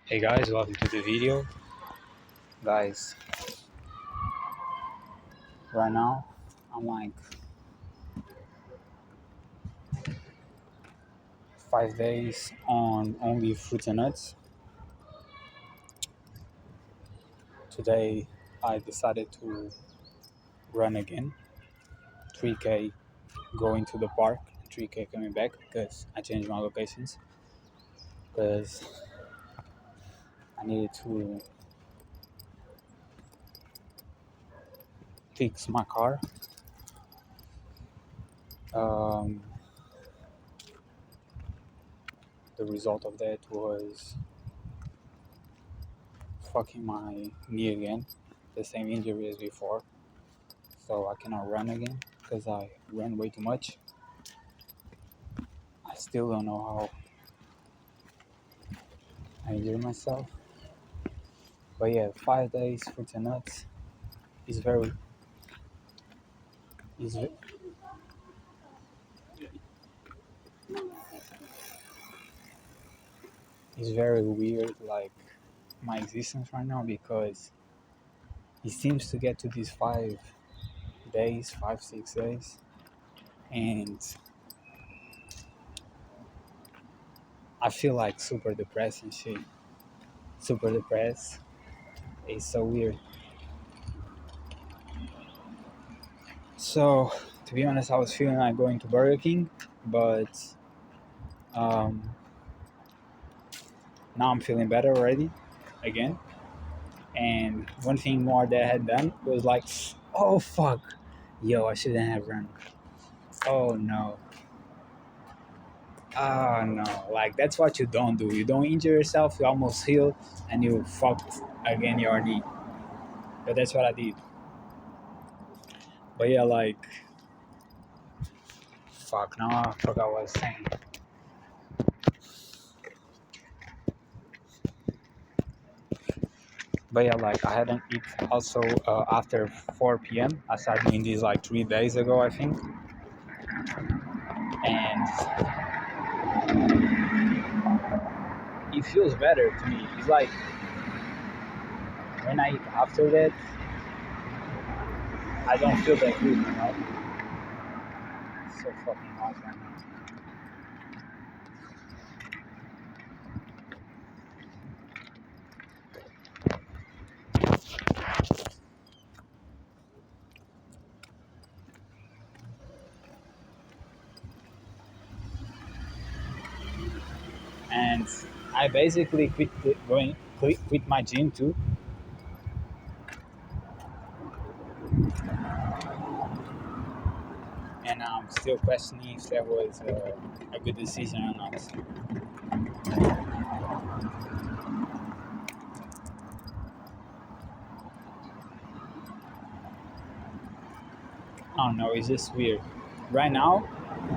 Hey guys, welcome to the video. Guys, right now I'm like 5 days on only fruits and nuts. Today I decided to run again. 3K going to the park, 3K coming back because I changed my locations because I needed to fix my car. Um, the result of that was fucking my knee again, the same injury as before. So I cannot run again because I ran way too much. I still don't know how I injured myself. But yeah, 5 days fruits and nuts is very is is very weird, like my existence right now, because it seems to get to these 5 days, 5, 6 days, and I feel like super depressed and shit. Super depressed. It's so weird. So to be honest, I was feeling like going to Burger King, but um, now I'm feeling better already again. And one thing more that I had done was like, oh fuck, yo, I shouldn't have run. Oh no. Oh no. Like that's what you don't do. You don't injure yourself, you almost heal, and you fucked again your knee. But that's what I did. But yeah, like, fuck, now I forgot what I was saying. But yeah, like I hadn't eat also after 4 p.m. I started doing this like 3 days ago, I think. And it feels better to me. It's like when I eat after that, I don't feel that good, you know? It's so fucking hot right now. And I basically quit my gym too. And I'm still questioning if that was a good decision or not. I don't know, it's just weird. Right now,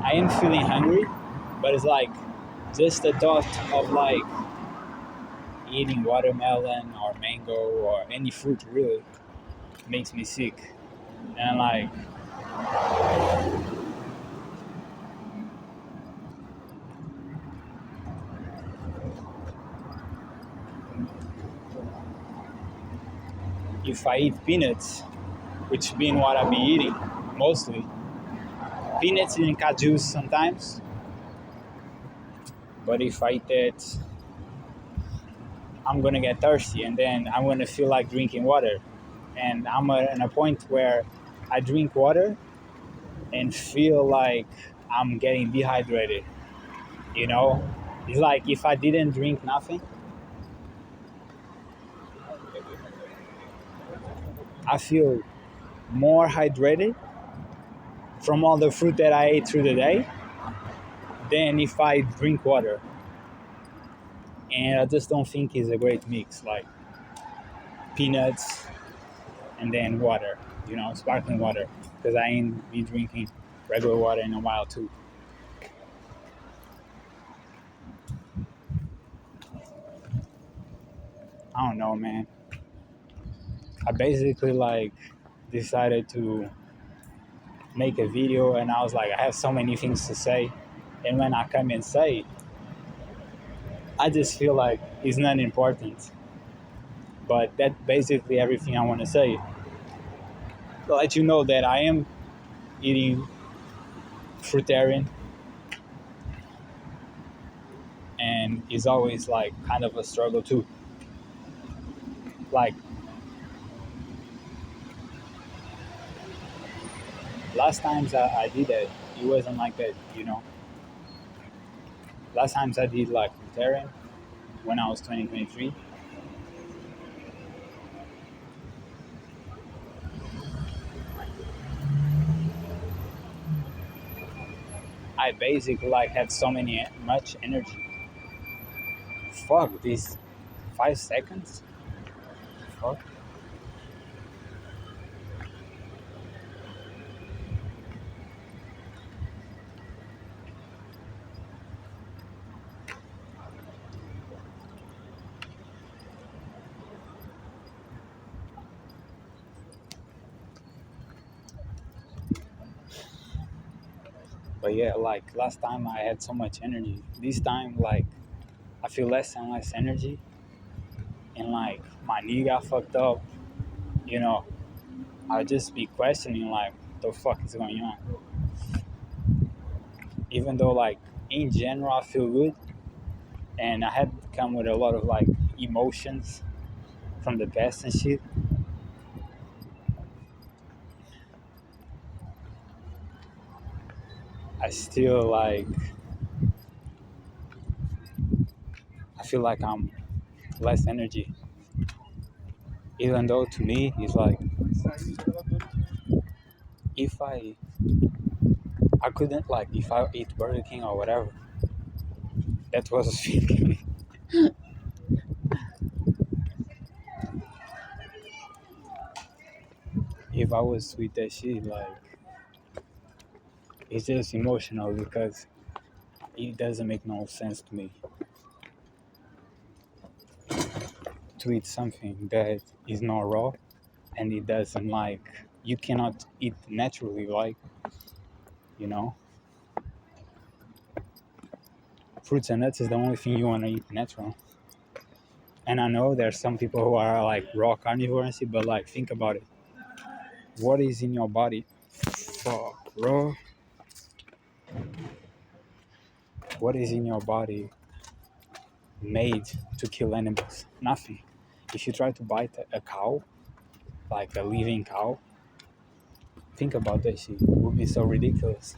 I am feeling hungry, but it's like just the thought of like eating watermelon or mango or any fruit really makes me sick. And like, if I eat peanuts, which being what I be eating mostly, peanuts and cashews sometimes. But if I eat it, I'm gonna get thirsty, and then I'm gonna feel like drinking water. And I'm at a point where I drink water and feel like I'm getting dehydrated. You know, it's like if I didn't drink nothing, I feel more hydrated from all the fruit that I ate through the day than if I drink water. And I just don't think it's a great mix, like peanuts and then water, you know, sparkling water, because I ain't be drinking regular water in a while too. I don't know, man. I basically like decided to make a video, and I was like, I have so many things to say, and when I come and say, I just feel like it's not important. But that's basically everything I want to say. To let you know that I am eating fruitarian, and it's always like kind of a struggle too. Like last times I did it, it wasn't like that, you know. Last times I did like fruitarian when I was 2023. I basically like had so many much energy. Fuck these 5 seconds. Fuck. But yeah, like last time I had so much energy. This time, like I feel less and less energy, and like my knee got fucked up. You know, I'll just be questioning like, the fuck is going on? Even though like in general I feel good, and I had come with a lot of like emotions from the past and shit. I still like I feel like I'm less energy. Even though to me it's like if I couldn't like if I eat Burger King or whatever, that was a feeling. If I was with that shit, like it's just emotional because it doesn't make no sense to me to eat something that is not raw and it doesn't like you cannot eat naturally, like, you know, fruits and nuts is the only thing you want to eat natural. And I know there's some people who are like raw carnivores, but like think about it. What is in your body? Fuck, bro. What is in your body made to kill animals? Nothing. If you try to bite a cow, like a living cow, think about that shit. It would be so ridiculous.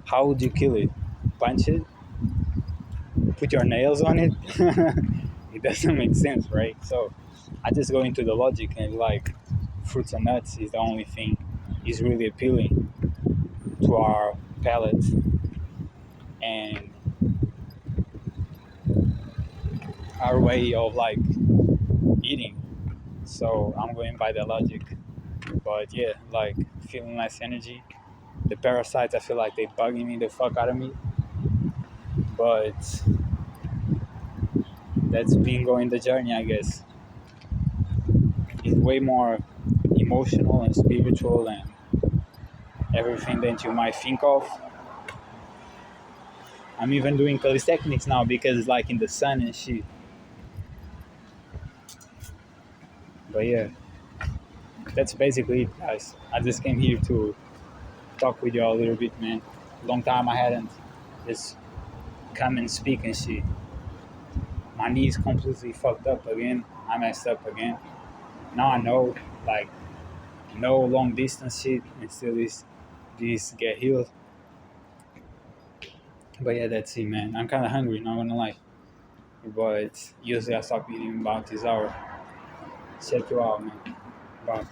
How would you kill it? Punch it? Put your nails on it? It doesn't make sense, right? So I just go into the logic and like fruits and nuts is the only thing is really appealing to our palate and our way of like eating. So I'm going by the logic. But yeah, like feeling less energy. The parasites, I feel like they bugging me the fuck out of me. But that's been going the journey, I guess. It's way more emotional and spiritual and everything that you might think of. I'm even doing calisthenics now because it's like in the sun and shit. But yeah, that's basically it, guys. I just came here to talk with you all a little bit, man. Long time I hadn't just come and speak and shit. My knee's completely fucked up again. I messed up again. Now I know, like, no long distance shit and still this get healed. But yeah, that's it, man. I'm kind of hungry, not gonna lie. But usually I stop eating about this hour. Check you out, man. Bye.